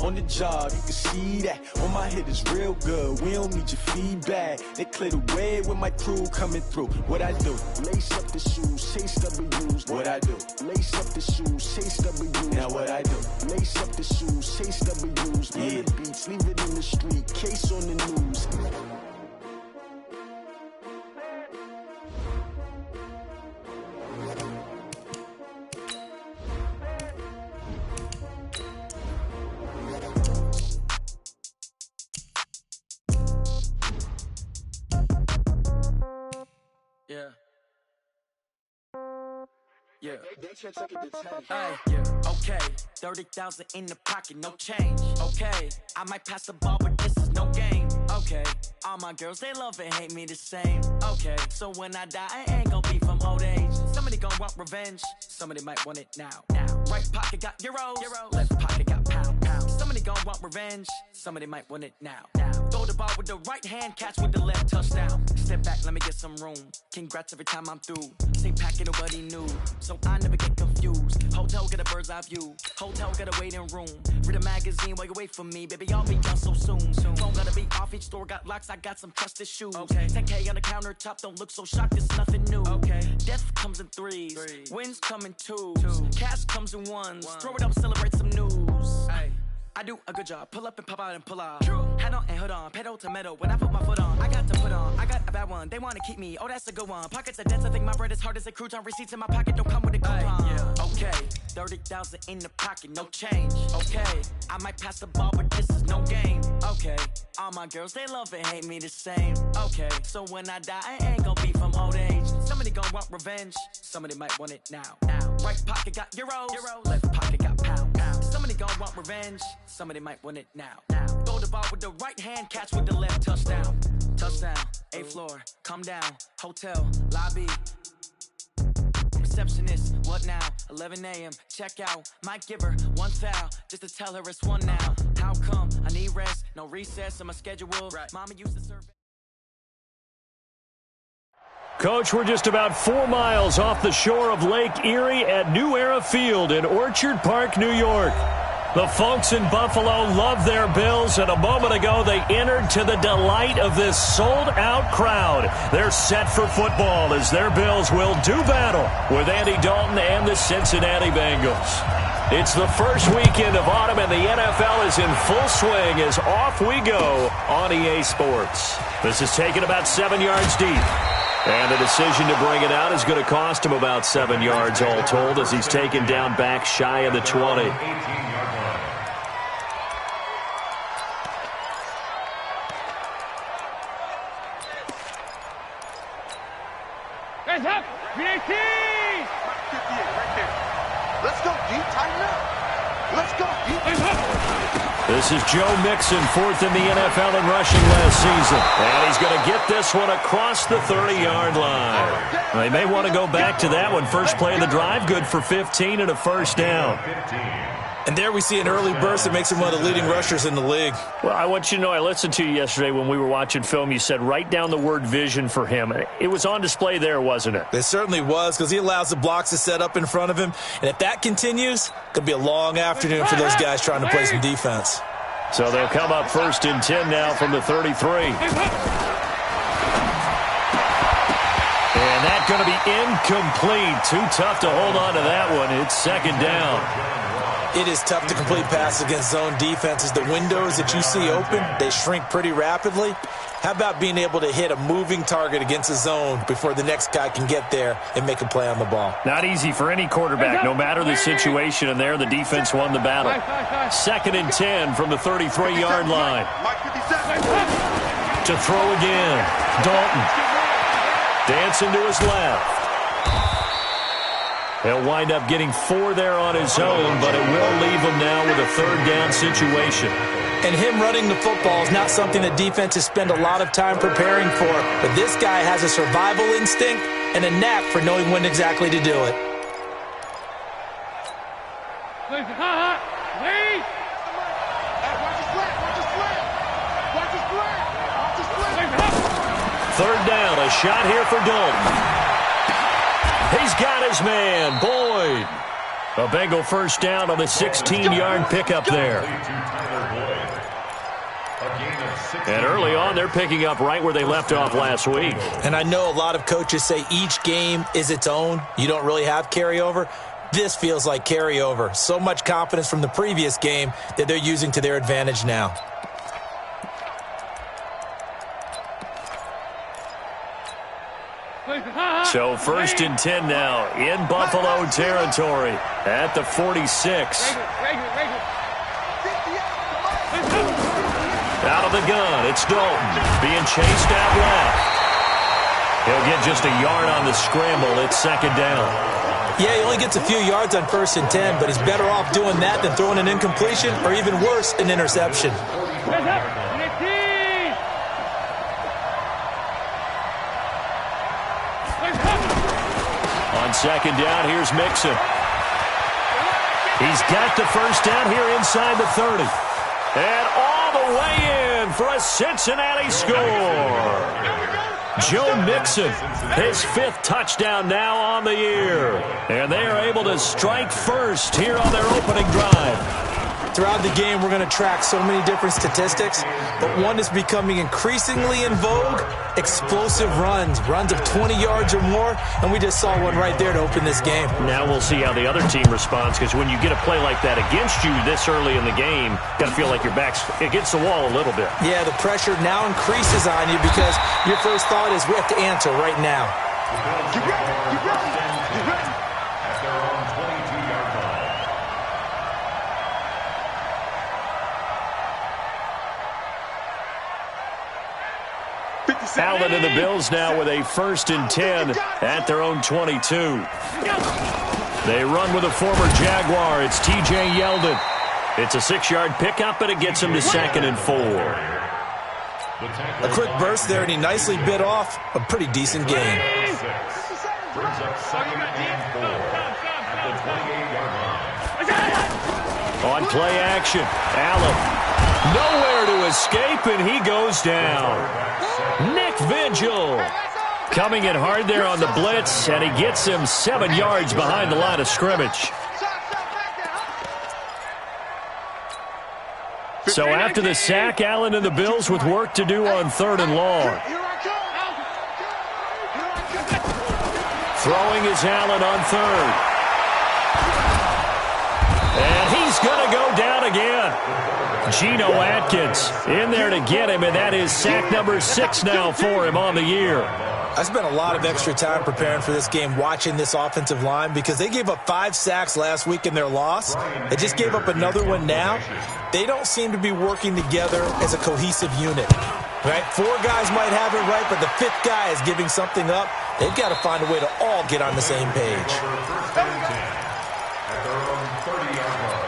on the job, you can see that. On my head is real good, we don't need your feedback. They clear the way with my crew coming through. What I do? Lace up the shoes, chase W's. What I do? Lace up the shoes, chase W's. Now what I do? Lace up the shoes, chase W's. Yeah. The beats, leave it in the street, case on the news. Yeah. Okay, 30,000 in the pocket, no change. Okay, I might pass the ball, but this is no game. Okay, all my girls, they love and hate me the same. Okay, so when I die, I ain't gon' be from old age. Somebody gon' want revenge, somebody might want it now. Right pocket got euros, left pocket got pound. Somebody gon' want revenge, somebody might want it now. Throw the ball with the right hand, catch with the left, touchdown. Step back, let me get some room. Congrats every time I'm through. Same packet, nobody knew, so I never get confused. Hotel get a bird's eye view, hotel got a waiting room. Read a magazine while you wait for me, baby, I'll be done so soon. Phone gotta be off, each store got locks, I got some trusted shoes. 10K on the countertop, don't look so shocked, it's nothing new. Death comes in threes, wins come in twos, cash comes in ones. Throw it up, celebrate some news. I do a good job, pull up and pop out and pull out. Head on and hood on, pedal to metal. When I put my foot on, I got to put on. I got a bad one, they wanna keep me, oh that's a good one. Pockets are dense, I think my bread is hard as a crouton. Receipts in my pocket don't come with a coupon. Okay, 30,000 in the pocket, no change. Okay, I might pass the ball, but this is no game. Okay, all my girls, they love and hate me the same. Okay, so when I die, I ain't gon' be from old age. Somebody gon' want revenge, somebody might want it now. Right pocket got euros, left pocket got pound. Somebody gon' want revenge, somebody might want it now. Throw the ball with the right hand, catch with the left, touchdown. Touchdown, 8th floor, come down, hotel, lobby. Receptionist, what now? 11 a.m., check out. Might give her one foul, just to tell her it's one now. How come? I need rest, no recess on my schedule. Mama used to serve. Coach, we're just about 4 miles off the shore of Lake Erie at New Era Field in Orchard Park, New York. The folks in Buffalo love their Bills, and a moment ago they entered to the delight of this sold-out crowd. They're set for football as their Bills will do battle with Andy Dalton and the Cincinnati Bengals. It's the first weekend of autumn, and the NFL is in full swing as off we go on EA Sports. This is taken about 7 yards deep. And the decision to bring it out is going to cost him about 7 yards all told as he's taken down back shy of the 20. Guys up! 318! Right there. Let's go deep, tighten up. Let's go deep. This is Joe Mixon, 4th in the NFL in rushing last season. And he's going to get this one across the 30-yard line. They may want to go back to that one. First play of the drive, good for 15 and a first down. And there we see an early burst that makes him one of the leading rushers in the league. Well, I want you to know, I listened to you yesterday when we were watching film. You said write down the word vision for him. It was on display there, wasn't it? It certainly was, because he allows the blocks to set up in front of him. And if that continues, it could be a long afternoon for those guys trying to play some defense. So they'll come up 1st and 10 now from the 33. And that's going to be incomplete. Too tough to hold on to that one. It's 2nd down. It is tough to complete passes against zone defenses. The windows that you see open, they shrink pretty rapidly. How about being able to hit a moving target against a zone before the next guy can get there and make a play on the ball? Not easy for any quarterback, no matter the situation. And there, the defense won the battle. 2nd and 10 from the 33-yard line. To throw again. Dalton. Dancing to his left. He'll wind up getting 4 there on his own, but it will leave him now with a 3rd down situation. And him running the football is not something that defenses spend a lot of time preparing for, but this guy has a survival instinct and a knack for knowing when exactly to do it. Third down, a shot here for Dalton. He's got his man, Boyd. A Bengal first down on the 16-yard pickup there. And early on, they're picking up right where they left off last week. And I know a lot of coaches say each game is its own. You don't really have carryover. This feels like carryover. So much confidence from the previous game that they're using to their advantage now. So 1st and 10 now in Buffalo territory at the 46. Out of the gun, it's Dalton being chased out left. He'll get just a yard on the scramble. It's 2nd down. Yeah, he only gets a few yards on 1st and 10, but he's better off doing that than throwing an incompletion or even worse, an interception. On 2nd down, here's Mixon. He's got the first down here inside the 30. And all the way in for a Cincinnati score. Joe Mixon, his 5th touchdown now on the year. And they are able to strike first here on their opening drive. Throughout the game, we're going to track so many different statistics, but one is becoming increasingly in vogue, explosive runs of 20 yards or more, and we just saw one right there to open this game. Now we'll see how the other team responds, because when you get a play like that against you this early in the game, you got to feel like your back's against the wall a little bit. Yeah, the pressure now increases on you because your first thought is we have to answer right now. Get ready. Allen and the Bills now with a 1st and 10 at their own 22. They run with a former Jaguar. It's T.J. Yeldon. It's a 6-yard pickup, but it gets him to 2nd and 4. A quick burst there, and he nicely bit off a pretty decent gain. Brings up 2nd and 4 at the 28-yard line. On play action, Allen. Nowhere to escape, and he goes down. Nick Vigil coming in hard there on the blitz, and he gets him 7 yards behind the line of scrimmage. So after the sack, Allen and the Bills with work to do on 3rd and long. Throwing is Allen on 3rd. And he's going to go down again. Geno Atkins in there to get him, and that is sack number 6 now for him on the year. I spent a lot of extra time preparing for this game, watching this offensive line, because they gave up 5 sacks last week in their loss. They just gave up another one now. They don't seem to be working together as a cohesive unit. Right? 4 guys might have it right, but the 5th guy is giving something up. They've got to find a way to all get on the same page. At their own 30-yard line.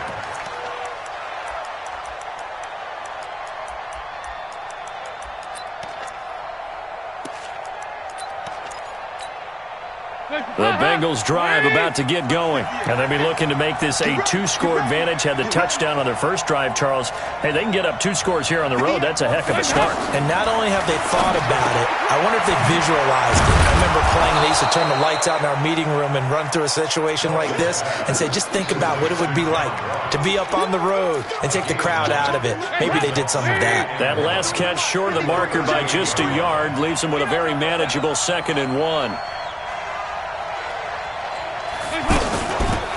The Bengals drive about to get going, and they'll be looking to make this a 2-score advantage. Had the touchdown on their first drive, Charles. Hey, they can get up 2 scores here on the road. That's a heck of a start. And not only have they thought about it, I wonder if they visualized it. I remember playing, and they used to turn the lights out in our meeting room and run through a situation like this and say, just think about what it would be like to be up on the road and take the crowd out of it. Maybe they did some of that. That last catch short of the marker by just a yard leaves them with a very manageable 2nd and 1.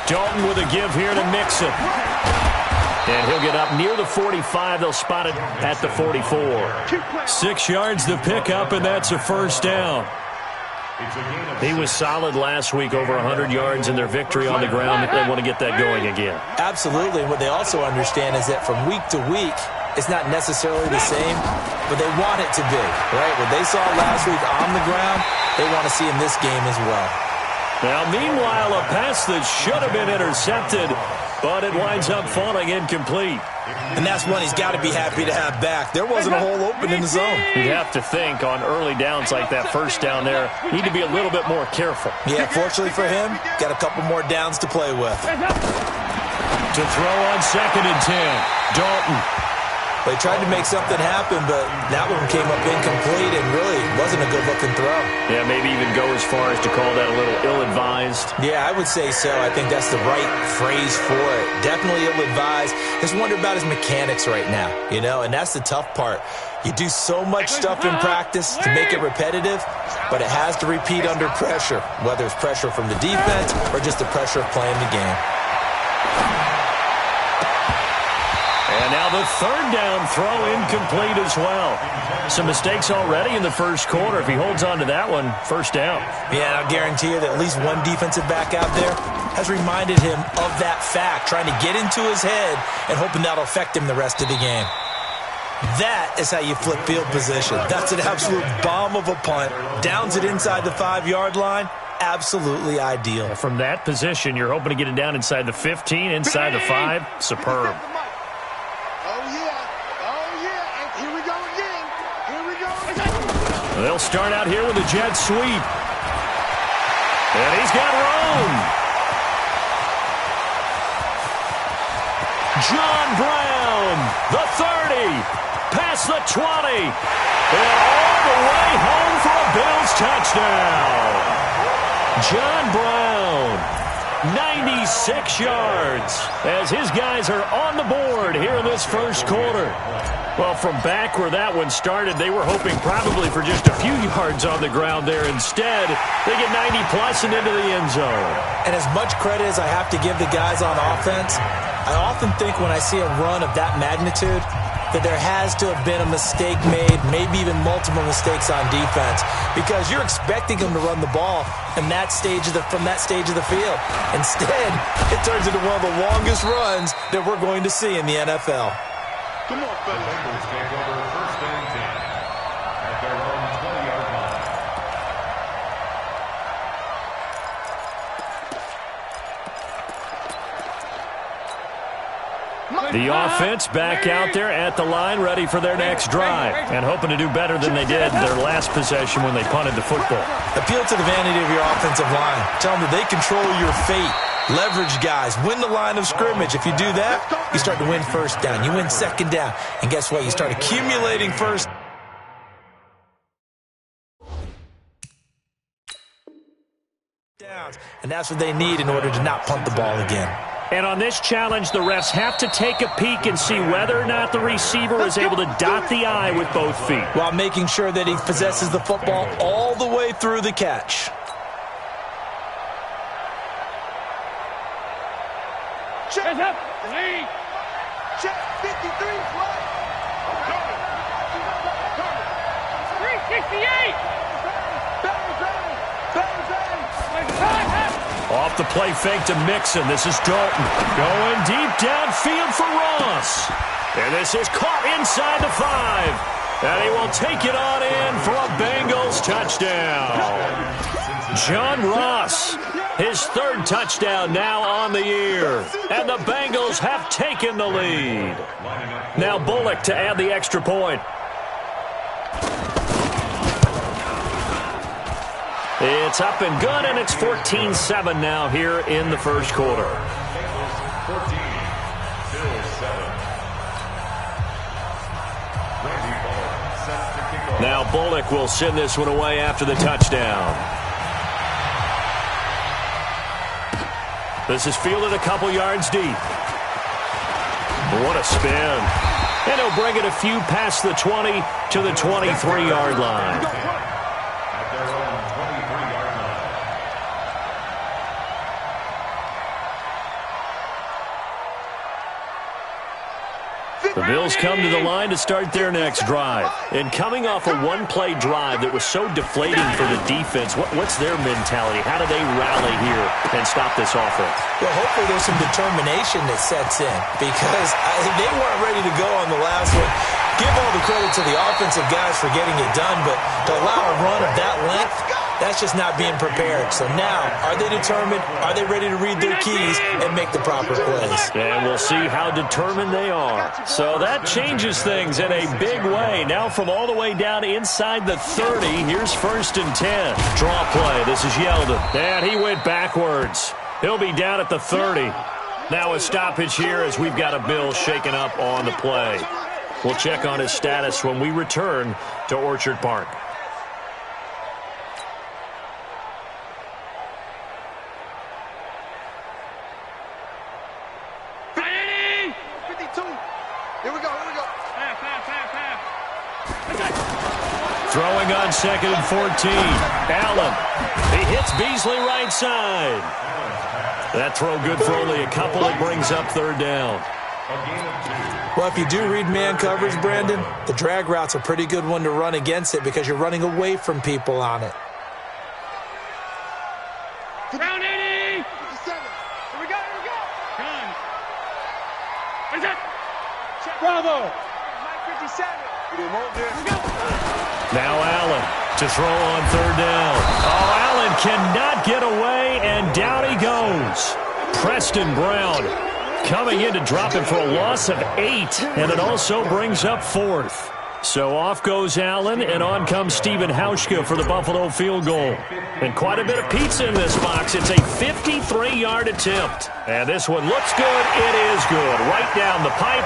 Dalton with a give here to Mixon. And he'll get up near the 45. They'll spot it at the 44. 6 yards to pick up, and that's a 1st down. He was solid last week, over 100 yards in their victory on the ground. They want to get that going again. Absolutely. And what they also understand is that from week to week, it's not necessarily the same, but they want it to be, right? What they saw last week on the ground, they want to see in this game as well. Now, meanwhile, a pass that should have been intercepted, but it winds up falling incomplete. And that's one he's got to be happy to have back. There wasn't a hole open in the zone. You'd have to think on early downs like that first down there, need to be a little bit more careful. Yeah, fortunately for him, got a couple more downs to play with. To throw on 2nd and 10, Dalton. They tried to make something happen, but that one came up incomplete and really wasn't a good-looking throw. Yeah, maybe even go as far as to call that a little ill-advised. Yeah, I would say so. I think that's the right phrase for it. Definitely ill-advised. Just wonder about his mechanics right now, you know, and that's the tough part. You do so much stuff in practice to make it repetitive, but it has to repeat under pressure, whether it's pressure from the defense or just the pressure of playing the game. And now the third down throw incomplete as well. Some mistakes already in the first quarter. If he holds on to that one, first down. Yeah, and I'll guarantee you that at least one defensive back out there has reminded him of that fact, trying to get into his head and hoping that'll affect him the rest of the game. That is how you flip field position. That's an absolute bomb of a punt. Downs it inside the 5-yard line. Absolutely ideal. From that position, you're hoping to get it down inside the 15, inside the 5. Superb. They'll start out here with a jet sweep. And he's got room. John Brown, the 30, past the 20, and all the way home for a Bills touchdown. John Brown, 96 yards, as his guys are on the board here in this first quarter. Well, from back where that one started, they were hoping probably for just a few yards on the ground there. Instead, they get 90-plus and into the end zone. And as much credit as I have to give the guys on offense, I often think when I see a run of that magnitude that there has to have been a mistake made, maybe even multiple mistakes on defense, because you're expecting them to run the ball from that stage of the field. Instead, it turns into one of the longest runs that we're going to see in the NFL. Come on, fellas. Bengals take over first and 10 at their own 20-yard line. The offense back out there at the line, ready for their next drive, and hoping to do better than they did their last possession when they punted the football. Appeal to the vanity of your offensive line. Tell them that they control your fate. Leverage guys. Win the line of scrimmage. If you do that, you start to win first down. You win second down. And guess what? You start accumulating first downs. And that's what they need in order to not punt the ball again. And on this challenge, the refs have to take a peek and see whether or not the receiver was able to dot the I with both feet, while making sure that he possesses the football all the way through the catch. Check up. Lead. Check 53 flag. 368. Off the play fake to Mixon. This is Dalton going deep downfield for Ross. And this is caught inside the 5. And he will take it on in for a Bengals touchdown. John Ross, his third touchdown now on the year. And the Bengals have taken the lead. Now Bullock to add the extra point. It's up and good, and it's 14-7 now here in the first quarter. 14, Bills 7. Now Bullock will send this one away after the touchdown. This is fielded a couple yards deep. What a spin. And he'll bring it a few past the 20 to the 23-yard line. At their own 23-yard line. The Bills come to the line to start their next drive. And coming off a one-play drive that was so deflating for the defense, what's their mentality? How do they rally here and stop this offense? Well, hopefully there's some determination that sets in, because they weren't ready to go on the last one. Give all the credit to the offensive guys for getting it done, but to allow a run of that length, that's just not being prepared. So now, are they determined? Are they ready to read their keys and make the proper plays? And we'll see how determined they are. So that changes things in a big way. Now from all the way down inside the 30, here's 1st and 10. Draw play. This is Yeldon. And he went backwards. He'll be down at the 30. Now a stoppage here as we've got a Bill shaken up on the play. We'll check on his status when we return to Orchard Park. Throwing on 2nd and 14. Allen. He hits Beasley right side. That throw good for only a couple. It brings up 3rd down. Well, if you do read man coverage, Brandon, the drag route's a pretty good one to run against it because you're running away from people on it. Round 80! 57. Here we go, here we go! Done. What is that? Bravo! Mike 57. Here we go. Now Allen to throw on 3rd down. Oh, Allen cannot get away, and down he goes. Preston Brown coming in to drop him for a loss of 8, and it also brings up 4th. So off goes Allen, and on comes Stephen Hauschka for the Buffalo field goal. And quite a bit of pizza in this box. It's a 53-yard attempt. And this one looks good. It is good. Right down the pipe.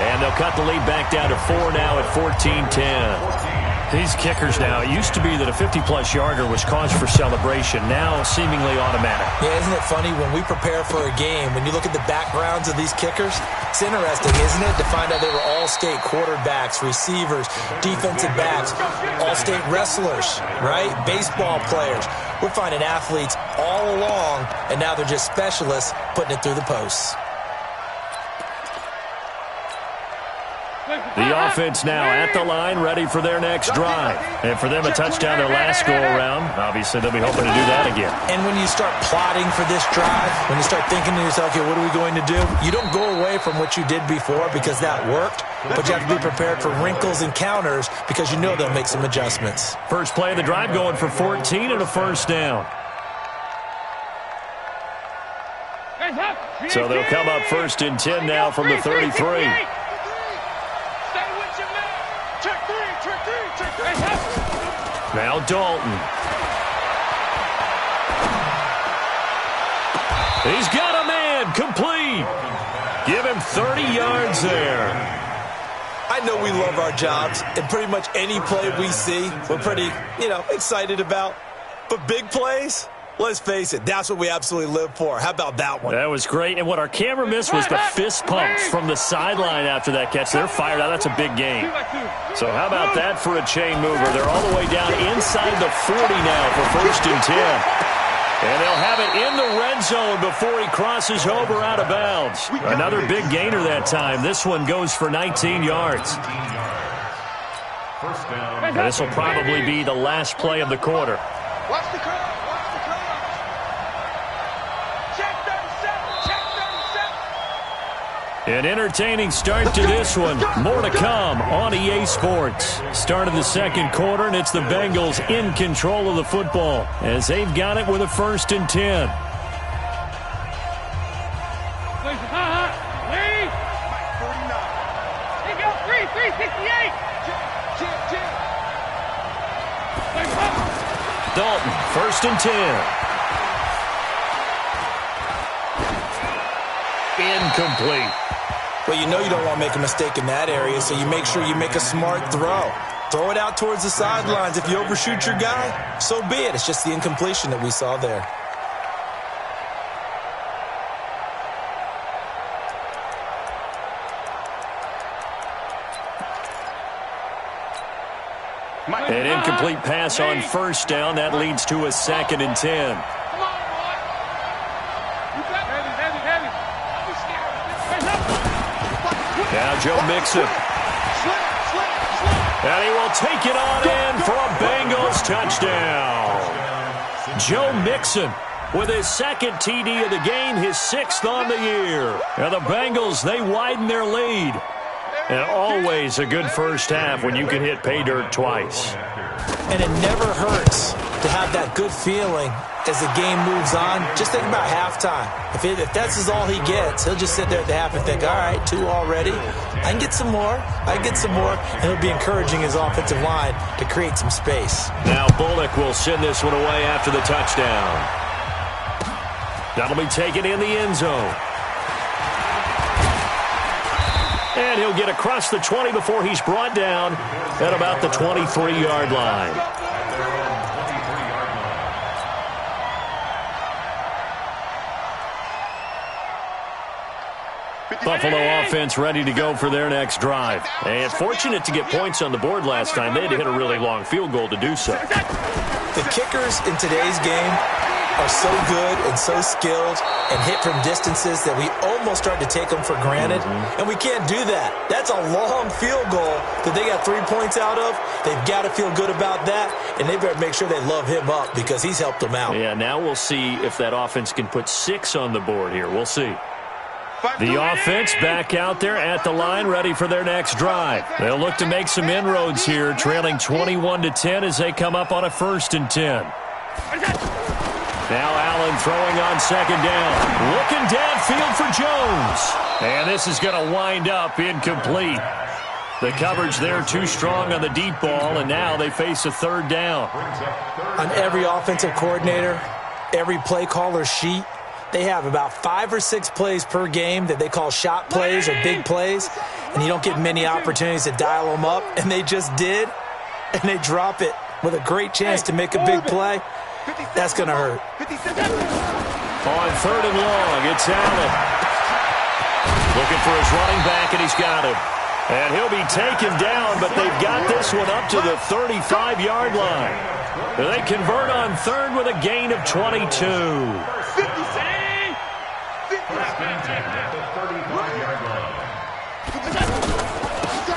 And they'll cut the lead back down to 4 now at 14-10. These kickers now, it used to be that a 50-plus yarder was cause for celebration. Now seemingly automatic. Yeah, isn't it funny when we prepare for a game, when you look at the backgrounds of these kickers, it's interesting, isn't it, to find out they were all-state quarterbacks, receivers, defensive backs, all-state wrestlers, right? Baseball players. We're finding athletes all along, and now they're just specialists putting it through the posts. The offense now at the line, ready for their next drive. And for them, a touchdown their last go-around. Obviously, they'll be hoping to do that again. And when you start plotting for this drive, when you start thinking to yourself, okay, what are we going to do? You don't go away from what you did before because that worked, but you have to be prepared for wrinkles and counters because you know they'll make some adjustments. First play of the drive going for 14 and a 1st down. So they'll come up 1st and 10 now from the 33. Now Dalton. He's got a man, complete. Give him 30 yards there. I know we love our jobs, and pretty much any play we see, we're pretty, excited about. But big plays, let's face it, that's what we absolutely live for. How about that one? That was great, and what our camera missed was the fist pumps from the sideline after that catch. They're fired out. That's a big game. So how about that for a chain mover? They're all the way down inside the 40 now for 1st and 10. And they'll have it in the red zone before he crosses over out of bounds. Another big gainer that time. This one goes for 19 yards. And this will probably be the last play of the quarter. Watch the crowd. An entertaining start to this one. More to come on EA Sports. Start of the 2nd quarter, and it's the Bengals in control of the football as they've got it with a 1st and 10. Dalton, 1st and 10. Incomplete. Well, you know you don't want to make a mistake in that area, so you make sure you make a smart throw. Throw it out towards the sidelines. If you overshoot your guy, so be it. It's just the incompletion that we saw there. An incomplete pass on 1st down. That leads to a 2nd and 10. Now Joe Mixon. And he will take it on in for a Bengals touchdown. Joe Mixon with his 2nd TD of the game, his 6th on the year. And the Bengals, they widen their lead. And always a good first half when you can hit pay dirt twice. And it never hurts to have that good feeling as the game moves on. Just think about halftime. If that's all he gets, he'll just sit there at the half and think, all right, 2 already. I can get some more. And he'll be encouraging his offensive line to create some space. Now Bullock will send this one away after the touchdown. That'll be taken in the end zone. And he'll get across the 20 before he's brought down at about the 23-yard line. Buffalo offense ready to go for their next drive. And fortunate to get points on the board last time. They had to hit a really long field goal to do so. The kickers in today's game are so good and so skilled and hit from distances that we almost start to take them for granted. And we can't do that. That's a long field goal that they got 3 points out of. They've got to feel good about that, and they better make sure they love him up because he's helped them out. Yeah, now we'll see if that offense can put 6 on the board here. We'll see. The offense back out there at the line, ready for their next drive. They'll look to make some inroads here, trailing 21-10 as they come up on a 1st and 10. Now Allen throwing on 2nd down. Looking downfield for Jones. And this is going to wind up incomplete. The coverage there too strong on the deep ball, and now they face a 3rd down. On every offensive coordinator, every play caller sheet, they have about 5 or 6 plays per game that they call shot plays or big plays, and you don't get many opportunities to dial them up, and they just did, and they drop it with a great chance to make a big play. That's going to hurt. On 3rd and long, it's Allen. Looking for his running back, and he's got him. And he'll be taken down, but they've got this one up to the 35-yard line. They convert on 3rd with a gain of 22.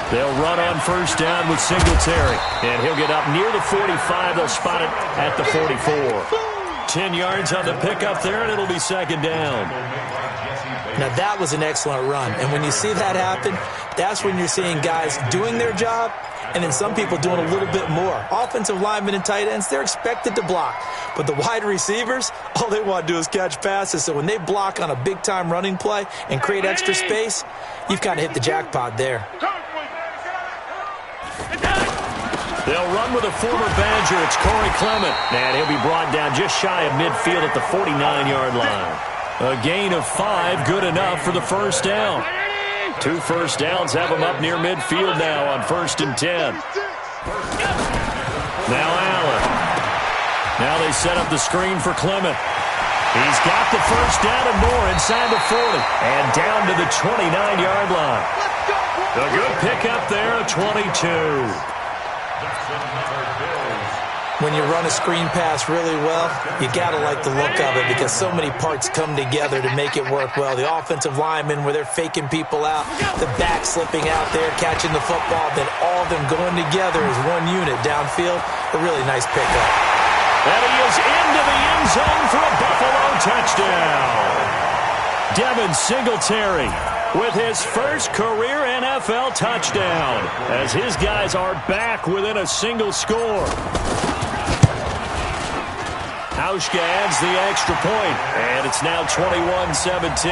They'll run on 1st down with Singletary. And he'll get up near the 45. They'll spot it at the 44. 10 yards on the pickup there, and it'll be 2nd down. Now, that was an excellent run. And when you see that happen, that's when you're seeing guys doing their job and then some people doing a little bit more. Offensive linemen and tight ends, they're expected to block. But the wide receivers, all they want to do is catch passes. So when they block on a big-time running play and create extra space, you've kind of hit the jackpot there. They'll run with a former Badger. It's Corey Clement. And he'll be brought down just shy of midfield at the 49-yard line. A gain of 5, good enough for the 1st down. 2 first downs have him up near midfield now on 1st and 10. Now Allen. Now they set up the screen for Clement. He's got the 1st down and more inside the 40. And down to the 29-yard line. A good pickup there, a 22. When you run a screen pass really well, you got to like the look of it because so many parts come together to make it work well. The offensive linemen, where they're faking people out, the back slipping out there, catching the football, then all of them going together as one unit downfield. A really nice pickup. And he is into the end zone for a Buffalo touchdown. Devin Singletary with his first career NFL touchdown as his guys are back within a single score. Hauschka adds the extra point, and it's now 21-17.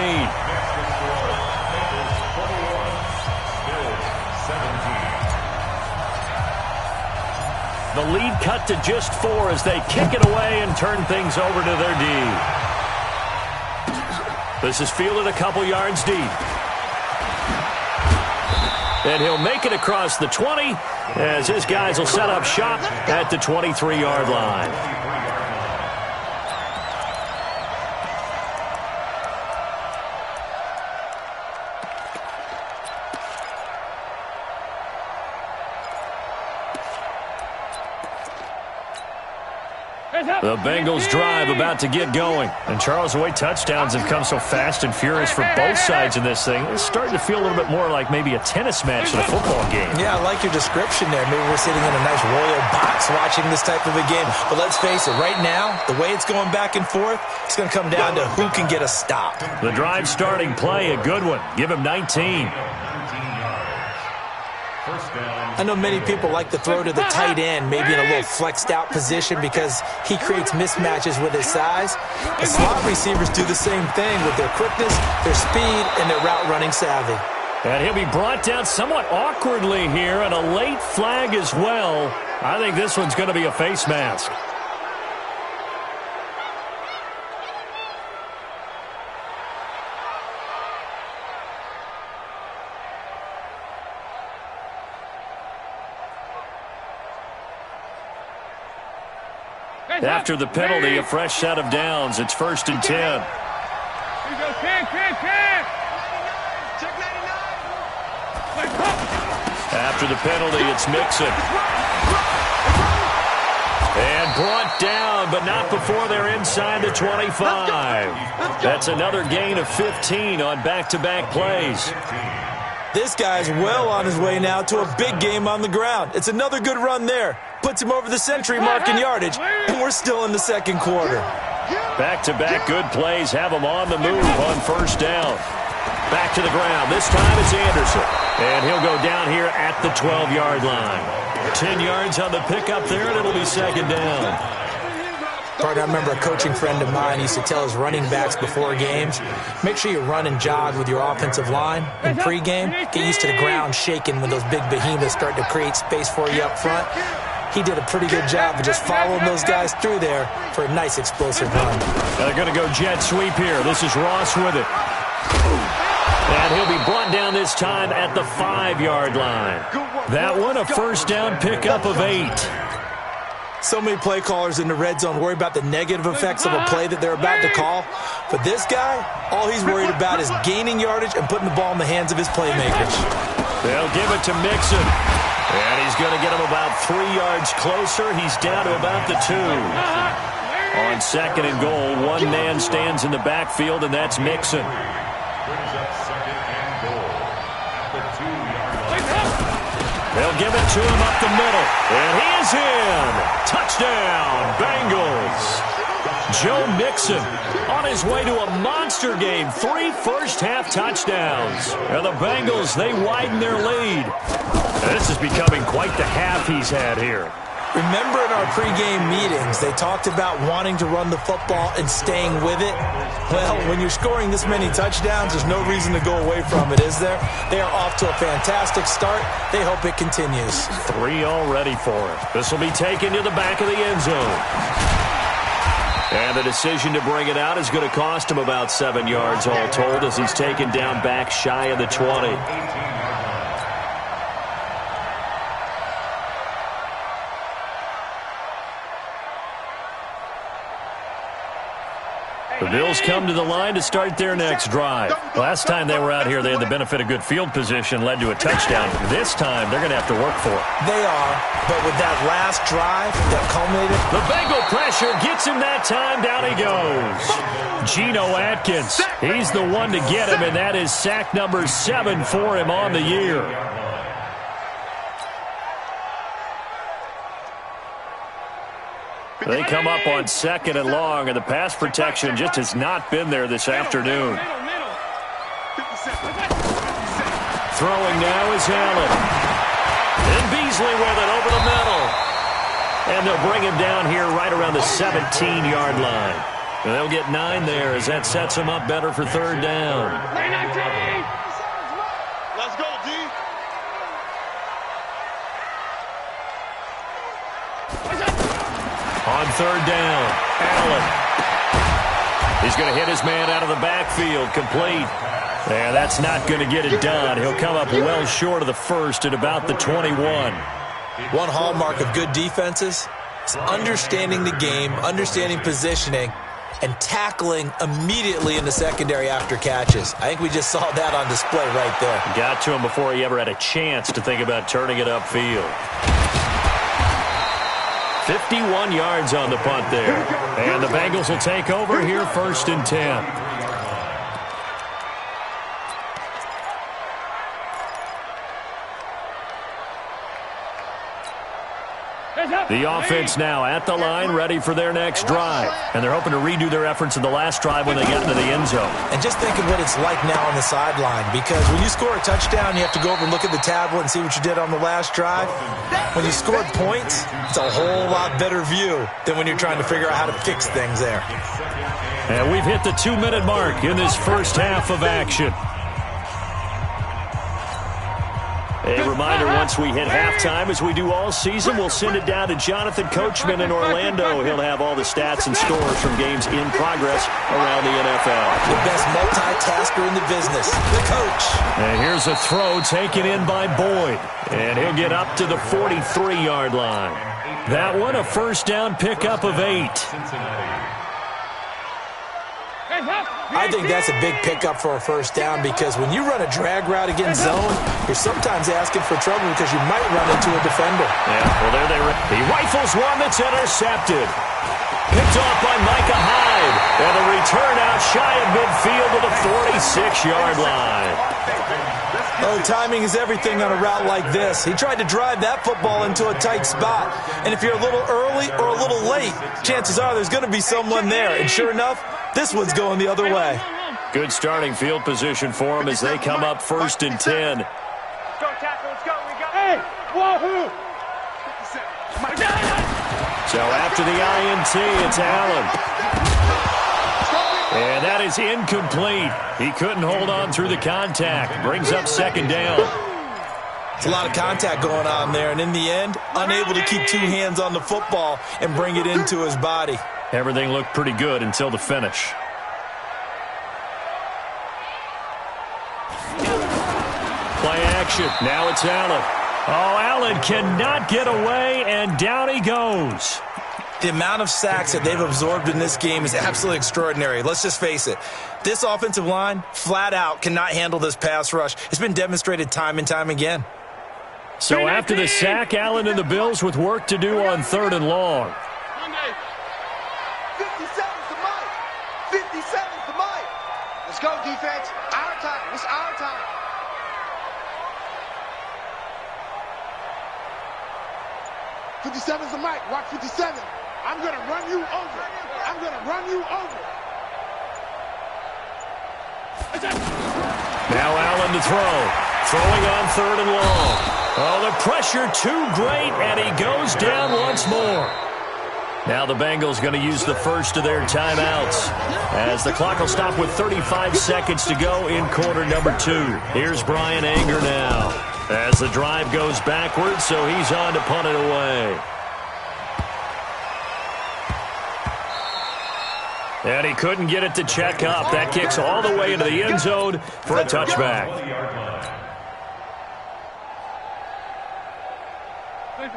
The lead cut to just 4 as they kick it away and turn things over to their D. This is fielded a couple yards deep. And he'll make it across the 20 as his guys will set up shop at the 23-yard line. The Bengals drive about to get going. And Charles, the way touchdowns have come so fast and furious for both sides in this thing, it's starting to feel a little bit more like maybe a tennis match than a football game. Yeah, I like your description there. Maybe we're sitting in a nice royal box watching this type of a game. But let's face it, right now, the way it's going back and forth, it's going to come down to who can get a stop. The drive starting play, a good one. Give him 19. I know many people like to throw to the tight end, maybe in a little flexed out position because he creates mismatches with his size. The slot receivers do the same thing with their quickness, their speed, and their route running savvy. And he'll be brought down somewhat awkwardly here, and a late flag as well. I think this one's going to be a face mask. After the penalty, a fresh set of downs. It's 1st and 10. Here you go, Ken. Check 99. After the penalty, it's Mixon. And brought down, but not before they're inside the 25. That's another gain of 15 on back-to-back plays. This guy's well on his way now to a big game on the ground. It's another good run there. Puts him over the century mark in yardage, and we're still in the second quarter. Back-to-back good plays have him on the move on 1st down. Back to the ground. This time it's Anderson. And he'll go down here at the 12-yard line. 10 yards on the pickup there, and it'll be 2nd down. Partner, I remember a coaching friend of mine used to tell his running backs before games, make sure you run and jog with your offensive line in pregame. Get used to the ground shaking when those big behemoths start to create space for you up front. He did a pretty good job of just following those guys through there for a nice explosive run. They're going to go jet sweep here. This is Ross with it. And he'll be brought down this time at the 5-yard line. That one, a 1st down pickup of 8. So many play callers in the red zone worry about the negative effects of a play that they're about to call. But this guy, all he's worried about is gaining yardage and putting the ball in the hands of his playmakers. They'll give it to Mixon. And he's going to get him about 3 yards closer. He's down to about the 2. On 2nd and goal, one man stands in the backfield, and that's Mixon. Brings up 2nd and goal at the 2-yard line. They'll give it to him up the middle. And he is in. Touchdown, Bengals. Joe Mixon on his way to a monster game. 3 first-half touchdowns. And the Bengals, they widen their lead. And this is becoming quite the half he's had here. Remember in our pregame meetings, they talked about wanting to run the football and staying with it? Well, when you're scoring this many touchdowns, there's no reason to go away from it, is there? They are off to a fantastic start. They hope it continues. 3 already for it. This will be taken to the back of the end zone. And the decision to bring it out is going to cost him about 7 yards all told as he's taken down back shy of the 20. The Bills come to the line to start their next drive. Last time they were out here, they had the benefit of good field position, led to a touchdown. This time, they're going to have to work for it. They are, but with that last drive that culminated... The Bengal pressure gets him that time. Down he goes. Geno Atkins, he's the one to get him, and that is sack number 7 for him on the year. They come up on 2nd and long, and the pass protection just has not been there this afternoon. Throwing now is Allen. And Beasley with it over the middle. And they'll bring him down here right around the 17-yard line. And they'll get 9 there as that sets them up better for 3rd down. Let's go, D. On 3rd down, Allen. He's going to hit his man out of the backfield, complete. Yeah, that's not going to get it done. He'll come up well short of the first at about the 21. One hallmark of good defenses is understanding the game, understanding positioning, and tackling immediately in the secondary after catches. I think we just saw that on display right there. Got to him before he ever had a chance to think about turning it upfield. 51 yards on the punt there. And the Bengals will take over here 1st and 10. The offense now at the line, ready for their next drive. And they're hoping to redo their efforts in the last drive when they got into the end zone. And just think of what it's like now on the sideline, because when you score a touchdown, you have to go over and look at the tablet and see what you did on the last drive. When you scored points, it's a whole lot better view than when you're trying to figure out how to fix things there. And we've hit the 2-minute mark in this first half of action. A reminder, once we hit halftime, as we do all season, we'll send it down to Jonathan Coachman in Orlando. He'll have all the stats and scores from games in progress around the NFL. The best multitasker in the business, the coach. And here's a throw taken in by Boyd. And he'll get up to the 43-yard line. That one, a first down pickup of 8. I think that's a big pickup for a first down because when you run a drag route against zone, you're sometimes asking for trouble because you might run into a defender. Yeah, well, there he rifles one that's intercepted. Picked off by Micah Hyde. And the return out shy of midfield to the 46-yard line. Oh, timing is everything on a route like this. He tried to drive that football into a tight spot. And if you're a little early or a little late, chances are there's going to be someone there. And sure enough, this one's going the other way. Good starting field position for them as they come up 1st and 10. Let's go, tackle. Let's go. We got. Hey, wahoo! So after the INT, it's Allen. And that is incomplete. He couldn't hold on through the contact. Brings up 2nd down. It's a lot of contact going on there, and in the end, unable to keep 2 hands on the football and bring it into his body. Everything looked pretty good until the finish. Play action. Now it's Allen. Oh, Allen cannot get away, and down he goes. The amount of sacks that they've absorbed in this game is absolutely extraordinary. Let's just face it. This offensive line, flat out, cannot handle this pass rush. It's been demonstrated time and time again. So after the sack, Allen and the Bills with work to do on 3rd and long. 57's the mic. 57's the mic. Let's go, defense. Our time. It's our time. '57's the mic. Watch 57. I'm going to run you over. I'm going to run you over. Now Allen to throw. Throwing on 3rd and long. Oh, the pressure too great, and he goes down once more. Now the Bengals going to use the first of their timeouts as the clock will stop with 35 seconds to go in quarter number 2. Here's Brian Anger now as the drive goes backwards, so he's on to punt it away. And he couldn't get it to check up. That kicks all the way into the end zone for a touchback.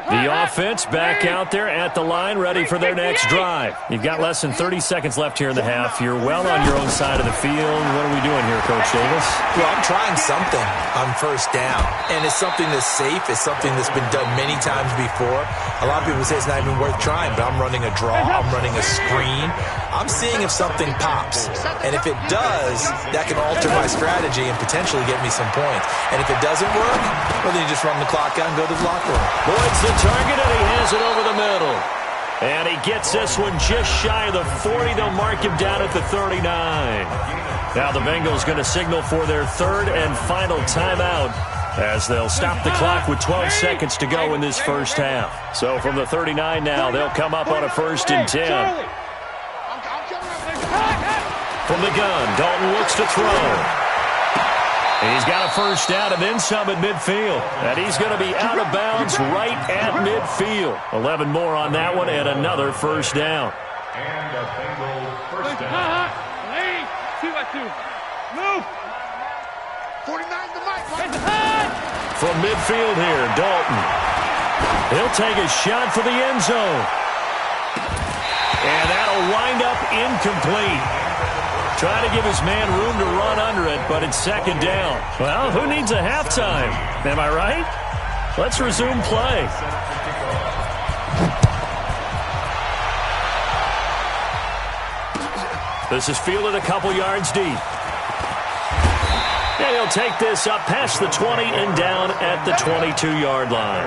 The offense back out there at the line, ready for their next drive. You've got less than 30 seconds left here in the half. You're well on your own side of the field. What are we doing here, Coach Davis? Well, I'm trying something on 1st down, and it's something that's safe. It's something that's been done many times before. A lot of people say it's not even worth trying, but I'm running a draw. I'm running a screen. I'm seeing if something pops, and if it does, that can alter my strategy and potentially get me some points. And if it doesn't work, well, then you just run the clock out and go to the locker room. Boyd's the target, and he has it over the middle. And he gets this one just shy of the 40. They'll mark him down at the 39. Now the Bengals going to signal for their 3rd and final timeout as they'll stop the clock with 12 seconds to go in this first half. So from the 39 now, they'll come up on a 1st and 10. From the gun, Dalton looks to throw. He's got a first down and then some at midfield. And he's going to be out of bounds right at midfield. 11 more on that one and another first down. And a Bengal first down. 2-by-2. Move. 49's the mic. From midfield here, Dalton. He'll take a shot for the end zone. And that'll wind up incomplete. Trying to give his man room to run under it, but it's 2nd down. Well, who needs a halftime? Am I right? Let's resume play. This is fielded a couple yards deep. And he'll take this up past the 20 and down at the 22-yard line.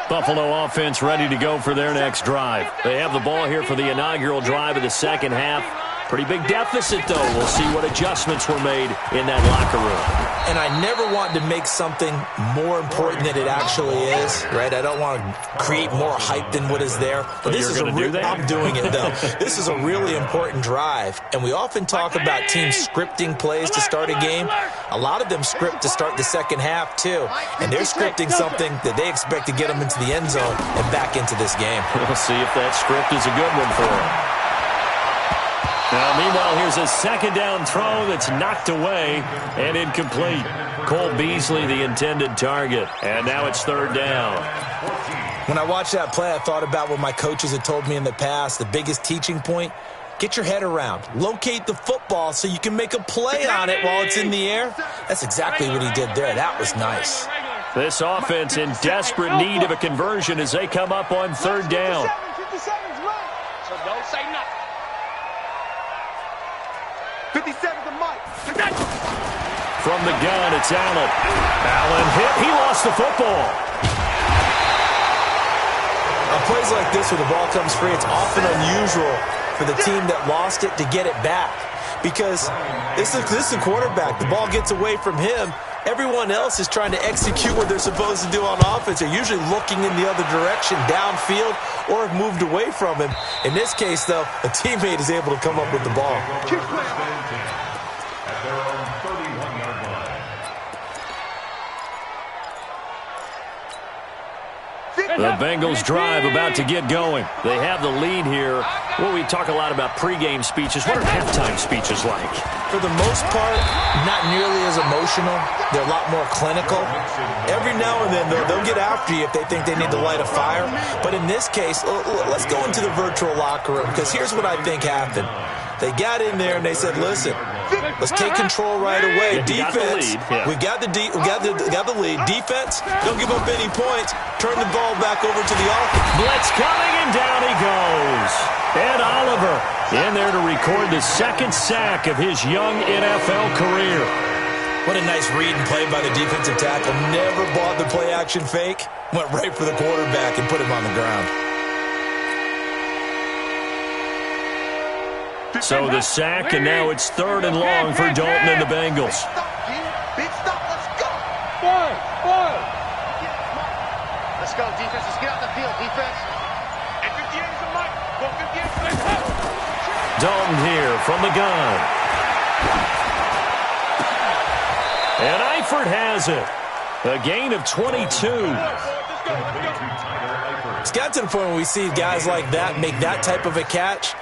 Buffalo offense ready to go for their next drive. They have the ball here for the inaugural drive of the second half. Pretty big deficit, though. We'll see what adjustments were made in that locker room. And I never want to make something more important than it actually is, right? I don't want to create more hype than what is there. But this is I'm doing it, though. This is a really important drive. And we often talk about teams scripting plays to start a game. A lot of them script to start the second half, too. And they're scripting something that they expect to get them into the end zone and back into this game. We'll see if that script is a good one for them. Now, meanwhile, here's a second down throw that's knocked away and incomplete. Cole Beasley, the intended target. And now it's third down. When I watched that play, I thought about what my coaches had told me in the past. The biggest teaching point, get your head around. Locate the football so you can make a play on it while it's in the air. That's exactly what he did there. That was nice. This offense in desperate need of a conversion as they come up on third down. 57's right. So don't say nothing. 57's the mic. From the gun, it's Allen. Allen hit. He lost the football. On plays like this where the ball comes free, it's often unusual for the team that lost it to get it back. Because this is a quarterback. The ball gets away from him. Everyone else is trying to execute what they're supposed to do on offense. They're usually looking in the other direction, downfield, or have moved away from him. In this case, though, a teammate is able to come up with the ball. At their own 31-yard line. The Bengals drive about to get going. They have the lead here. Well, we talk a lot about pregame speeches. What are halftime speeches like? For the most part, not nearly as emotional. They're a lot more clinical. Every now and then, they'll get after you if they think they need to light a fire. But in this case, let's go into the virtual locker room, because here's what I think happened. They got in there and they said, listen, let's take control right away. Defense, we got the lead. Defense, don't give up any points. Turn the ball back over to the offense. Blitz coming, and down he goes. Ed Oliver in there to record the second sack of his young NFL career. What a nice read and play by the defensive tackle. Never bought the play-action fake. Went right for the quarterback and put him on the ground. So the sack, and now it's third and long for Dalton and the Bengals. Big stop, let's go. Let's go, defense. Let's get out the field, defense. And 58 is the mic. Go 58. Dalton here from the gun. And Eifert has it. A gain of 22. It's got to the point where we see guys like that make that type of a catch.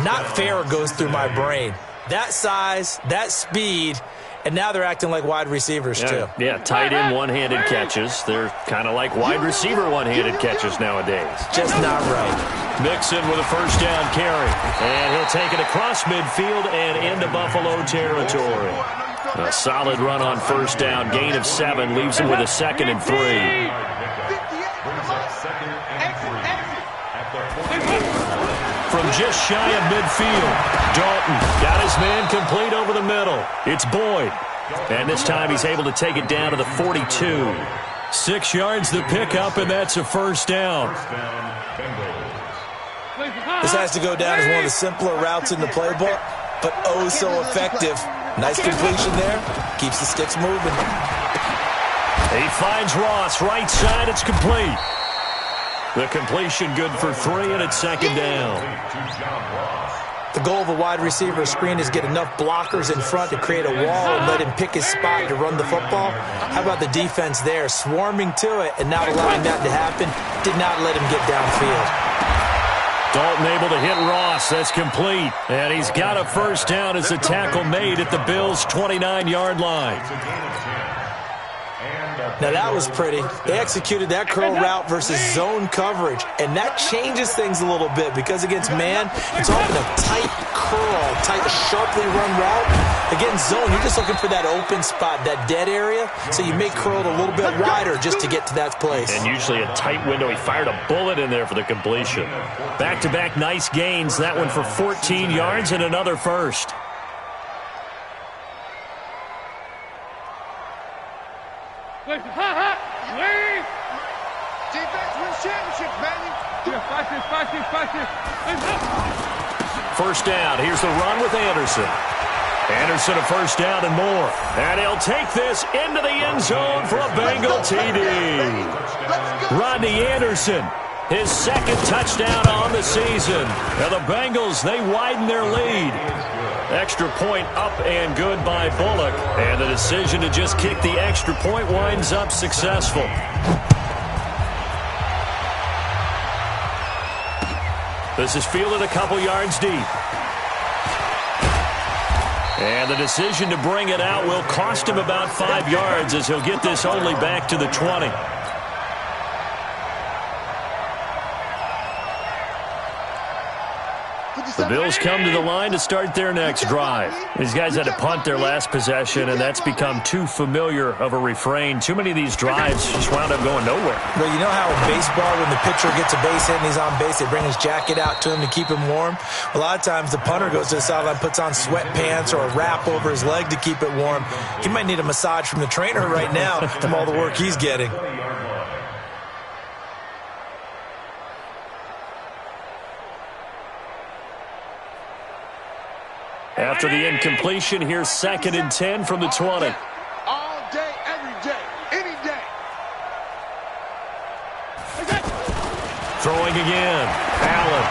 Not fair goes through my brain. That size, that speed, and now they're acting like wide receivers too. Yeah, tight end one-handed catches. They're kind of like wide receiver one-handed catches nowadays. Just not right. Mixon with a first down carry. And he'll take it across midfield and into Buffalo territory. A solid run on first down. Gain of 7 leaves him with a 2nd and 3. From just shy of midfield, Dalton got his man complete over the middle. It's Boyd. And this time he's able to take it down to the 42. 6 yards the pickup, and that's a first down. This has to go down as one of the simpler routes in the playbook, but oh so effective. Nice completion there. Keeps the sticks moving. He finds Ross, right side, it's complete. The completion good for 3, and it's 2nd down. The goal of a wide receiver screen is get enough blockers in front to create a wall and let him pick his spot to run the football. How about the defense there, swarming to it and not allowing that to happen? Did not let him get downfield. Dalton able to hit Ross. That's complete. And he's got a first down as the tackle made at the Bills' 29-yard line. Now that was pretty. They executed that curl route versus zone coverage, and that changes things a little bit because against man, it's often a tight curl, tight, sharply run route. Against zone, you're just looking for that open spot, that dead area, so you may curl it a little bit wider just to get to that place. And usually a tight window. He fired a bullet in there for the completion. Back-to-back nice gains. That one for 14 yards and another first. Defense wins championships, baby. first down. Here's the run with Anderson. Anderson a first down and more. And he'll take this into the end zone for a Bengal TD. Rodney Anderson, his second touchdown on the season. Now the Bengals, they widen their lead. Extra point up and good by Bullock. And the decision to just kick the extra point winds up successful. This is fielded a couple yards deep. And the decision to bring it out will cost him about 5 yards as he'll get this only back to the 20. The Bills come to the line to start their next drive. These guys had to punt their last possession, and that's become too familiar of a refrain. Too many of these drives just wound up going nowhere. Well, you know how in baseball, when the pitcher gets a base hit and he's on base, they bring his jacket out to him to keep him warm? A lot of times the punter goes to the sideline, puts on sweatpants or a wrap over his leg to keep it warm. He might need a massage from the trainer right now from all the work he's getting. After the incompletion, here's 2nd and 10 from the 20. All day, every day, any day. Throwing again. Allen.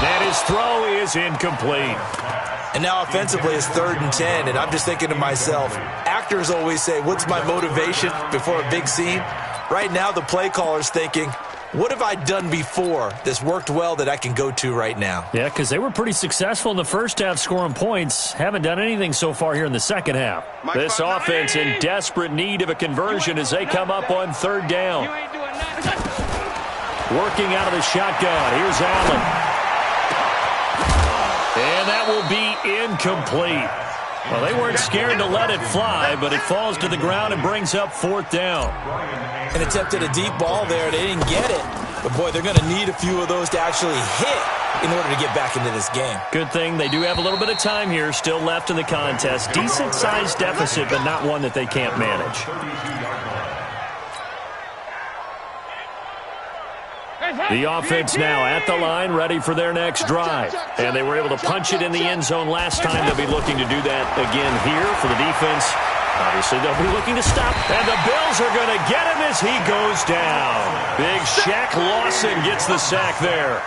And his throw is incomplete. And now offensively it's 3rd and 10, and I'm just thinking to myself, actors always say, what's my motivation before a big scene? Right now the play caller's thinking, what have I done before that's worked well that I can go to right now? Yeah, because they were pretty successful in the first half scoring points. Haven't done anything so far here in the second half. This offense in desperate need of a conversion as they come up on 3rd down. Working out of the shotgun. Here's Allen. And that will be incomplete. Well, they weren't scared to let it fly, but it falls to the ground and brings up 4th down. And attempted a deep ball there. They didn't get it. But, boy, they're going to need a few of those to actually hit in order to get back into this game. Good thing they do have a little bit of time here still left in the contest. Decent-sized deficit, but not one that they can't manage. The offense now at the line, ready for their next drive. And they were able to punch it in the end zone last time. They'll be looking to do that again here for the defense. Obviously, they'll be looking to stop. And the Bills are going to get him as he goes down. Big Shaq Lawson gets the sack there.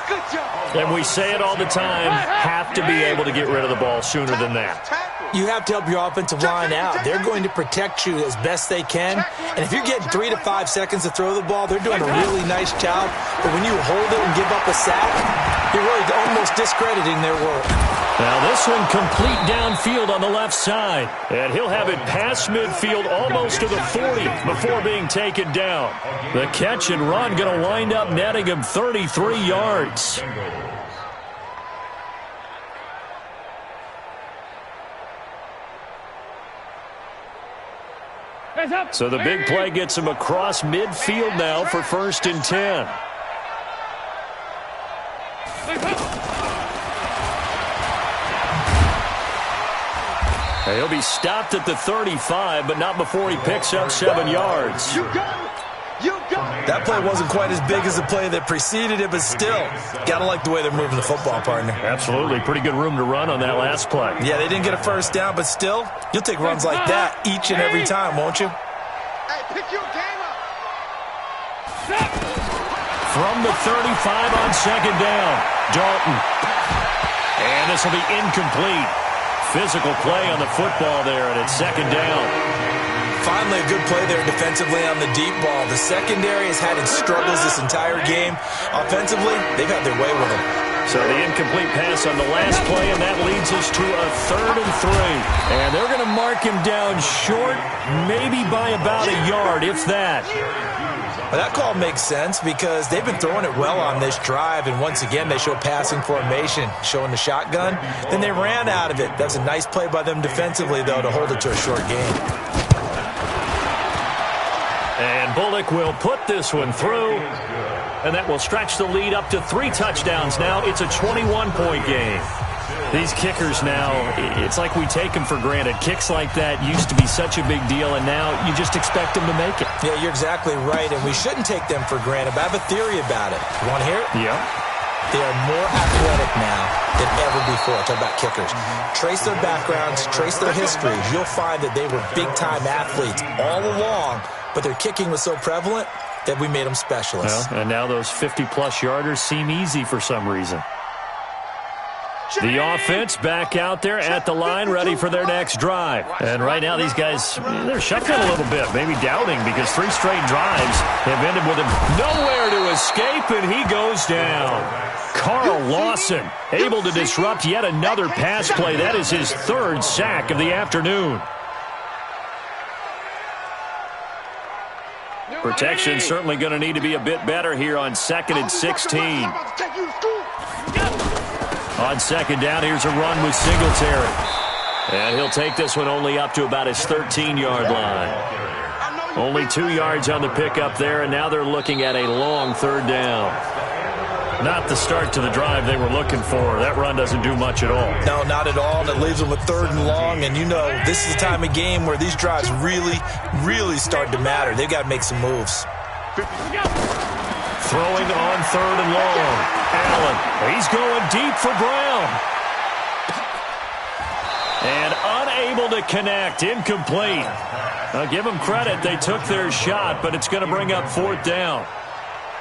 And we say it all the time, have to be able to get rid of the ball sooner than that. You have to help your offensive line out. They're going to protect you as best they can. And if you're getting 3 to 5 seconds to throw the ball, they're doing a really nice job. But when you hold it and give up a sack, you're really almost discrediting their work. Now this one complete downfield on the left side. And he'll have it past midfield almost to the 40 before being taken down. The catch and run going to wind up netting him 33 yards. So the big play gets him across midfield now for 1st and 10. He'll be stopped at the 35, but not before he picks up 7 yards. That play wasn't quite as big as the play that preceded it, but still, got to like the way they're moving the football, partner. Absolutely. Pretty good room to run on that last play. Yeah, they didn't get a first down, but still, you'll take runs like that each and every time, won't you? Hey, pick your game up. From the 35 on 2nd down, Dalton. And this will be incomplete. Physical play on the football there, and it's 2nd down. Finally, a good play there defensively on the deep ball. The secondary has had its struggles this entire game. Offensively, they've had their way with them. So the incomplete pass on the last play, and that leads us to a 3rd and 3. And they're going to mark him down short, maybe by about a yard, if that. Well, that call makes sense because they've been throwing it well on this drive, and once again they show passing formation, showing the shotgun. Then they ran out of it. That's a nice play by them defensively, though, to hold it to a short gain. And Bullock will put this one through, and that will stretch the lead up to 3 touchdowns now. It's a 21-point game. These kickers now, it's like we take them for granted. Kicks like that used to be such a big deal, and now you just expect them to make it. Yeah, you're exactly right, and we shouldn't take them for granted, but I have a theory about it. You want to hear it? Yeah. They are more athletic now. than ever before. Talk about kickers. Trace their backgrounds, trace their histories. You'll find that they were big-time athletes all along, but their kicking was so prevalent that we made them specialists. Well, and now those 50-plus yarders seem easy for some reason. The offense back out there at the line, ready for their next drive. And right now these guys, they're shuffling a little bit, maybe doubting, because 3 straight drives have ended with him nowhere to escape, and he goes down. Carl Lawson able to disrupt yet another pass play. That is his 3rd sack of the afternoon. Protection certainly going to need to be a bit better here on 2nd and 16. On 2nd down, here's a run with Singletary. And he'll take this one only up to about his 13-yard line. Only 2 yards on the pickup there, and now they're looking at a long 3rd down. Not the start to the drive they were looking for. That run doesn't do much at all. No, not at all, and it leaves them with 3rd and long. And you know, this is the time of game where these drives really, really start to matter. They've got to make some moves. Throwing on 3rd and long. Allen, he's going deep for Brown. And unable to connect, incomplete. I'll give them credit, they took their shot, but it's going to bring up 4th down.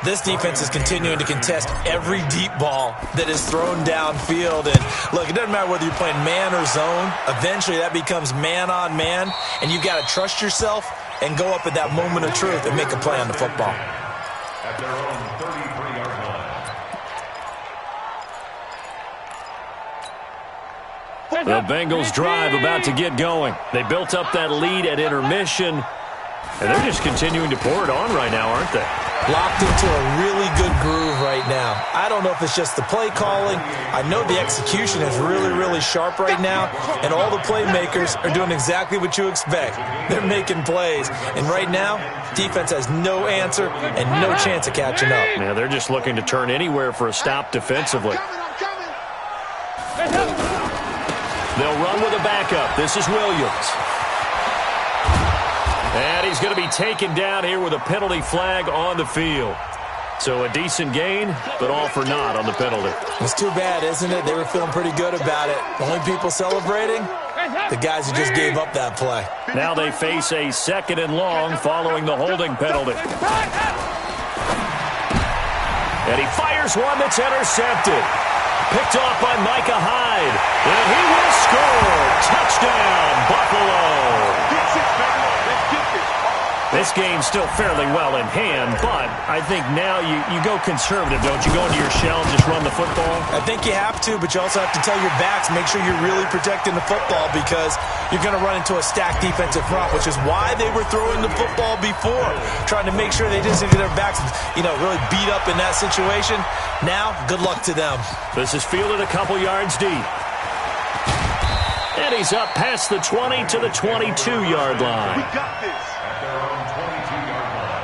This defense is continuing to contest every deep ball that is thrown downfield. And look, it doesn't matter whether you're playing man or zone. Eventually that becomes man on man, and you've got to trust yourself and go up at that moment of truth and make a play on the football. At their own 33-yard line. The Bengals drive about to get going. They built up that lead at intermission, and they're just continuing to pour it on right now, aren't they? Locked into a really good groove right now. I don't know if it's just the play calling. I know the execution is really, really sharp right now, and all the playmakers are doing exactly what you expect. They're making plays, and right now, defense has no answer and no chance of catching up. Yeah, they're just looking to turn anywhere for a stop defensively. They'll run with a backup. This is Williams. And he's going to be taken down here with a penalty flag on the field. So a decent gain, but all for naught on the penalty. It's too bad, isn't it? They were feeling pretty good about it. The only people celebrating, the guys who just gave up that play. Now they face a 2nd and long following the holding penalty. And he fires one that's intercepted. Picked off by Micah Hyde. And he will score. Touchdown, Buffalo. This game's still fairly well in hand, but I think now you go conservative, don't you? Go into your shell and just run the football? I think you have to, but you also have to tell your backs, make sure you're really protecting the football, because you're going to run into a stacked defensive front, which is why they were throwing the football before, trying to make sure they didn't get their backs, really beat up in that situation. Now, good luck to them. This is fielded a couple yards deep. And he's up past the 20 to the 22-yard line. We got this. At their own 22-yard line.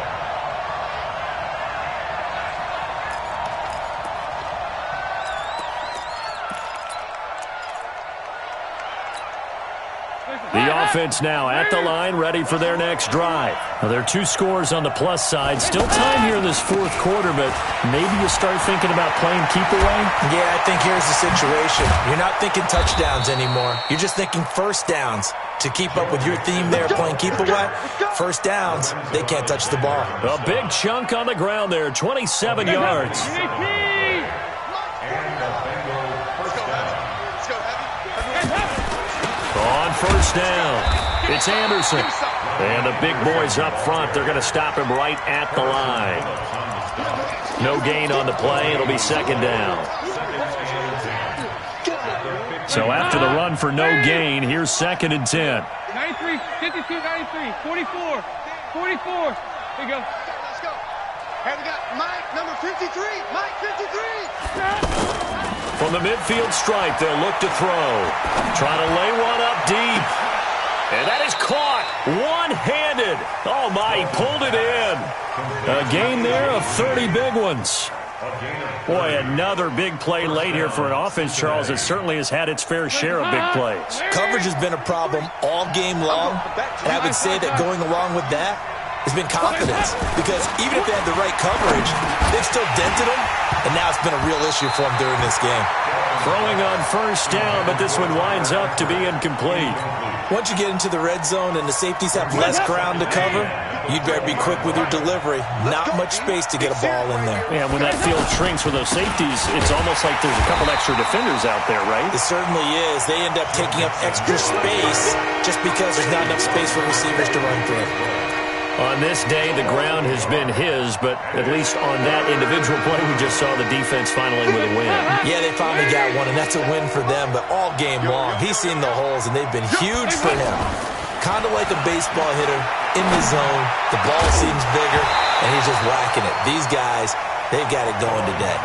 The offense now at the line, ready for their next drive. Now, there are 2 scores on the plus side. Still time here in this 4th quarter, but maybe you start thinking about playing keep away? Yeah, I think here's the situation. You're not thinking touchdowns anymore. You're just thinking 1st downs. To keep up with your theme there, playing keep away, 1st downs, they can't touch the ball. A big chunk on the ground there, 27 yards. On 1st down, it's Anderson. And the big boys up front, they're going to stop him right at the line. No gain on the play. It'll be 2nd down. So after the run for no gain, here's 2nd and 10. 93, 52, 93, 44, 44. Here we go. Let's go. Hey, we got Mike, number 53. Mike, 53. From the midfield stripe, they'll look to throw. Trying to lay one up deep. And that is caught one-handed. Oh, my, he pulled it in. A gain there of 30 big ones. Boy, another big play late here for an offense, Charles, that certainly has had its fair share of big plays. Coverage has been a problem all game long, and I would say that going along with that has been confidence, because even if they had the right coverage, they've still dented them and now it's been a real issue for him during this game. Throwing on first down, but this one winds up to be incomplete. Once you get into the red zone and the safeties have less ground to cover, you'd better be quick with your delivery. Not much space to get a ball in there. Yeah, when that field shrinks with those safeties, it's almost like there's a couple extra defenders out there, right? It certainly is. They end up taking up extra space just because there's not enough space for receivers to run through. On this day, the ground has been his, but at least on that individual play, we just saw the defense finally with a win. Yeah, they finally got one, and that's a win for them, but all game long, he's seen the holes, and they've been huge for him. Kind of like a baseball hitter in the zone. The ball seems bigger, and he's just whacking it. These guys, they've got it going today.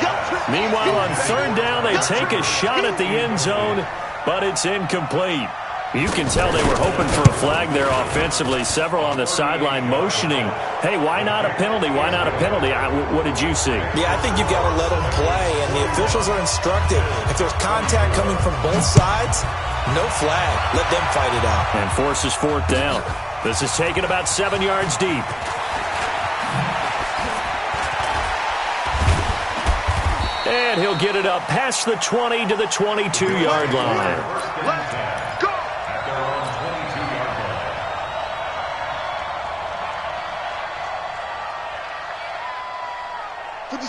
Meanwhile, on third down, they take a shot at the end zone, but it's incomplete. You can tell they were hoping for a flag there offensively. Several on the sideline motioning, hey, why not a penalty? Why not a penalty? What did you see? Yeah, I think you've got to let them play, and the officials are instructed. If there's contact coming from both sides, no flag. Let them fight it out. And forces fourth down. This is taken about 7 yards deep. And he'll get it up past the 20 to the 22-yard line. Let's go!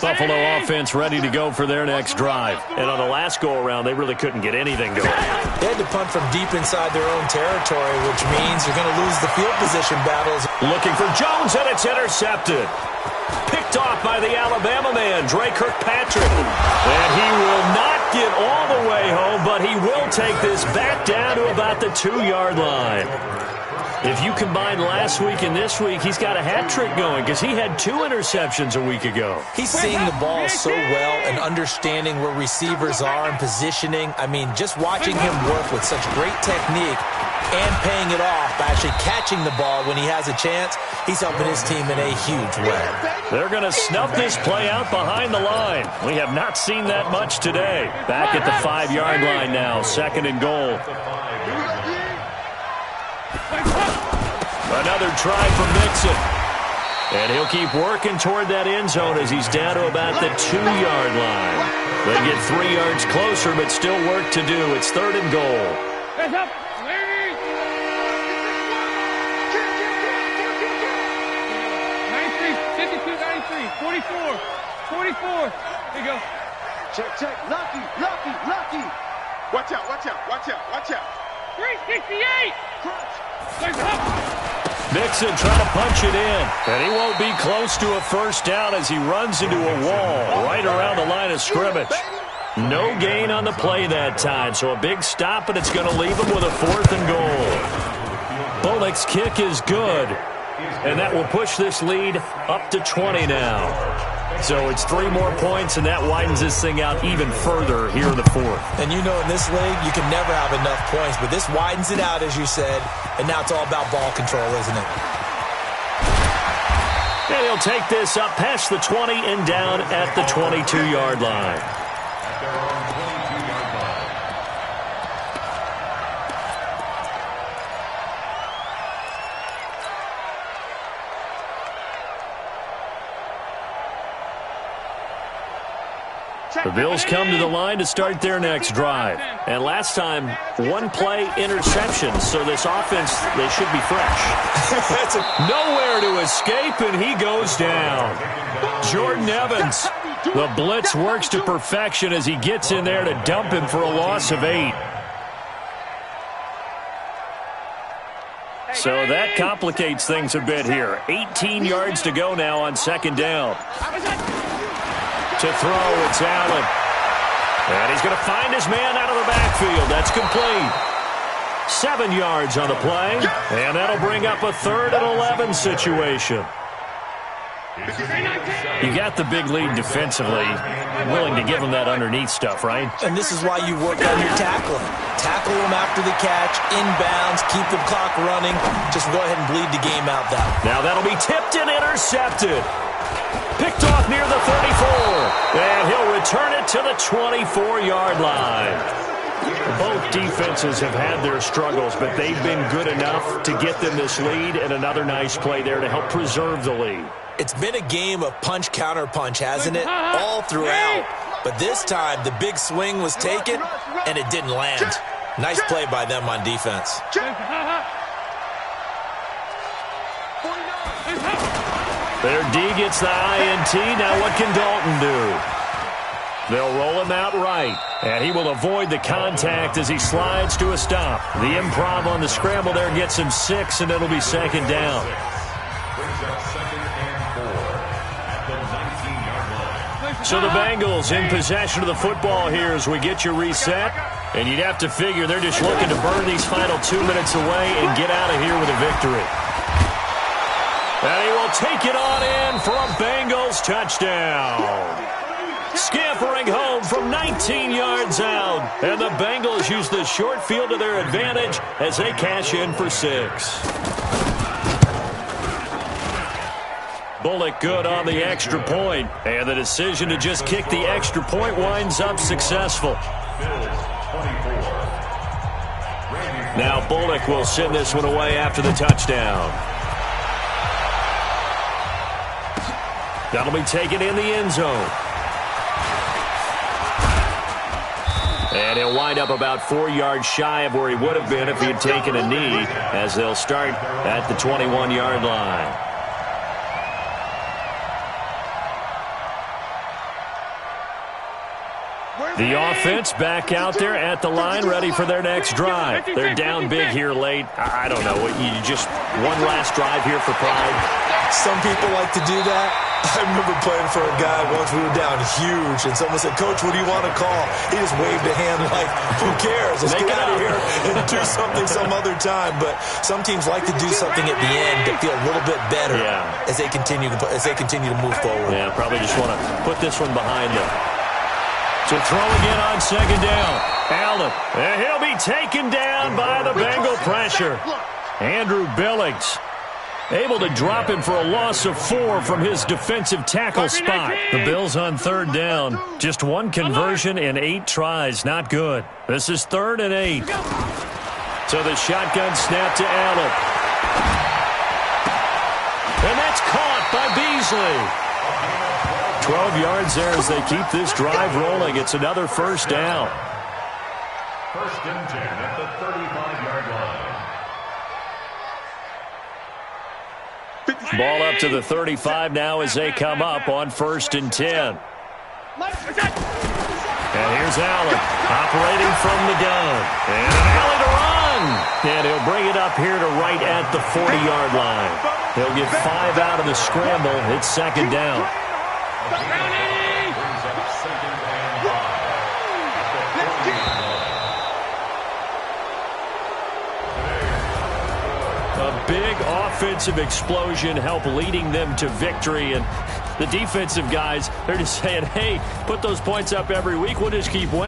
Buffalo offense ready to go for their next drive. And on the last go-around, they really couldn't get anything going. They had to punt from deep inside their own territory, which means you're going to lose the field position battles. Looking for Jones, and it's intercepted. Picked off by the Alabama man, Dre Kirkpatrick. And he will not get all the way home, but he will take this back down to about the 2-yard line. If you combine last week and this week, he's got a hat trick going because he had 2 interceptions a week ago. He's seeing the ball so well and understanding where receivers are and positioning. I mean, just watching him work with such great technique and paying it off by actually catching the ball when he has a chance, he's helping his team in a huge way. They're going to snuff this play out behind the line. We have not seen that much today. Back at the 5-yard line now, 2nd and goal. Another try from Mixon. And he'll keep working toward that end zone as he's down to about the 2-yard line. They get 3 yards closer, but still work to do. It's 3rd and goal. Hands up. 44. 44. There you go. Check. Lucky. Watch out. 368. Mixon trying to punch it in. And he won't be close to a first down as he runs into a wall right around the line of scrimmage. No gain on the play that time, so a big stop, and it's going to leave him with a 4th and goal. Bullock's kick is good, and that will push this lead up to 20 now. So it's 3 more points, and that widens this thing out even further here in the 4th. And you know in this league, you can never have enough points, but this widens it out, as you said, and now it's all about ball control, isn't it? And he'll take this up past the 20 and down at the 22-yard line. The Bills come to the line to start their next drive. And last time, 1-play interception, so this offense, they should be fresh. Nowhere to escape, and he goes down. Jordan Evans, the blitz works to perfection as he gets in there to dump him for a loss of 8. So that complicates things a bit here. 18 yards to go now on 2nd down. To throw, it's Allen. And he's going to find his man out of the backfield. That's complete. 7 yards on the play. And that'll bring up a 3rd and 11 situation. You got the big lead defensively. Willing to give him that underneath stuff, right? And this is why you work on your tackling. Tackle them after the catch, inbounds, keep the clock running. Just go ahead and bleed the game out that way. Now that'll be tipped and intercepted. Picked off near the 34. And he'll return it to the 24-yard line. Both defenses have had their struggles, but they've been good enough to get them this lead, and another nice play there to help preserve the lead. It's been a game of punch-counter-punch, hasn't it? All throughout. But this time, the big swing was taken, and it didn't land. Nice play by them on defense. Their D gets the INT. Now what can Dalton do? They'll roll him out right, and he will avoid the contact as he slides to a stop. The improv on the scramble there gets him 6, and it'll be second down. So the Bengals in possession of the football here as we get you reset. And you'd have to figure they're just looking to burn these final 2 minutes away and get out of here with a victory. And he will take it on in for a Bengals touchdown. Scampering home from 19 yards out. And the Bengals use the short field to their advantage as they cash in for 6. Bullock good on the extra point. And the decision to just kick the extra point winds up successful. Now Bullock will send this one away after the touchdown. That'll be taken in the end zone. And he'll wind up about 4 yards shy of where he would have been if he had taken a knee, as they'll start at the 21-yard line. The offense back out there at the line, ready for their next drive. They're down big here late. I don't know. You just one last drive here for pride. Some people like to do that. I remember playing for a guy once. We were down huge, and someone said, "Coach, what do you want to call?" He just waved a hand like, "Who cares? Let's get out of here and do something some other time." But some teams like to do something at the end to feel a little bit better as they continue to move forward. Yeah, probably just want to put this one behind them. So throw again on second down. Allen, and he'll be taken down by the Bengal pressure. Andrew Billings able to drop him for a loss of 4 from his defensive tackle spot. The Bills on third down. Just one conversion in 8 tries. Not good. This is 3rd and 8. So the shotgun snap to Allen. And that's caught by Beasley. 12 yards there as they keep this drive rolling. It's another first down. 1st and 10 at the 35-yard line. Ball up to the 35 now as they come up on 1st and 10. And here's Allen operating from the gun. And an alley to run. And he'll bring it up here to right at the 40-yard line. He'll get 5 out of the scramble. It's second down. A big offensive explosion help leading them to victory, and the defensive guys, they're just saying, hey, put those points up every week, we'll just keep winning.